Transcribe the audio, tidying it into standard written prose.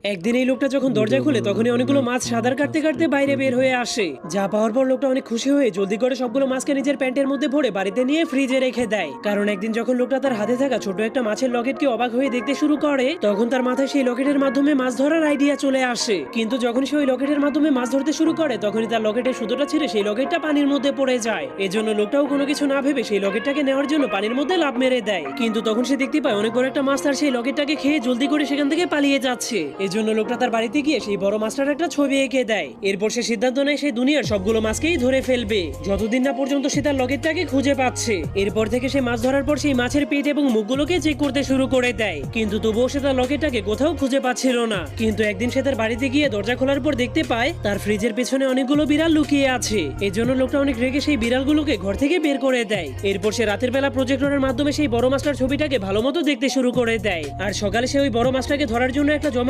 একদিন এই লোকটা যখন দরজা খুলে তখনই অনেকগুলো মাছ সাঁতার কাটতে কাটতে বাইরে বের হয়ে আসে। যা পাওয়ার পর লোকটা অনেক খুশি হয়ে জলদি করে সবগুলো মাছকে নিজের প্যান্টের মধ্যে ভরে বাড়িতে নিয়ে ফ্রিজে রেখে দেয়। কারণ একদিন যখন লোকটা তার হাতে থাকা ছোট একটা মাছের লকেটকে অবাক হয়ে দেখতে শুরু করে, তখন তার মাথায় সেই লকেটের মাধ্যমে মাছ ধরার আইডিয়া চলে আসে। কিন্তু যখন সে ওই লকেটের মাধ্যমে মাছ ধরতে শুরু করে তখনই তার লকেটের সুতোটা ছিঁড়ে সেই লকেটটা পানির মধ্যে পড়ে যায়। এজন্য লোকটাও কোনো কিছু না ভেবে সেই লকেটটাকে নেওয়ার জন্য পানির মধ্যে লাফ মেরে দেয়। কিন্তু তখন সে দেখতে পায় অনেক বড় একটা মাছ তার সেই লকেটটাকে খেয়ে জলদি করে সেখান থেকে পালিয়ে যাচ্ছে। এজন্য লোকটা তার বাড়িতে গিয়ে সেই বড় মাছটার একটা ছবি এঁকে দেয়। এরপর সে সিদ্ধান্ত নেয় সেই দুনিয়ার সবগুলো মাছকেই ধরে ফেলবে, যতদিন না পর্যন্ত সে তার লকেটটাকে খুঁজে পাচ্ছে। এরপর থেকে সে মাছ ধরার পর সেই মাছের পেট এবং মুখগুলোকে চেক করতে শুরু করে দেয়, কিন্তু তবুও সে তার লকেটটাকে কোথাও খুঁজে পাচ্ছিল না। কিন্তু একদিন সে তার বাড়িতে গিয়ে দরজা খোলার পর দেখতে পায় তার ফ্রিজের পেছনে অনেকগুলো বিড়াল লুকিয়ে আছে। এজন্য লোকটা অনেক রেগে সেই বিড়ালগুলোকে ঘর থেকে বের করে দেয়। এরপর সে রাতের বেলা প্রজেক্টরের মাধ্যমে সেই বড় মাছটার ছবিটাকে ভালো মতো দেখতে শুরু করে দেয়। আর সকালে সে ওই বড় মাছটাকে ধরার জন্য একটা জমা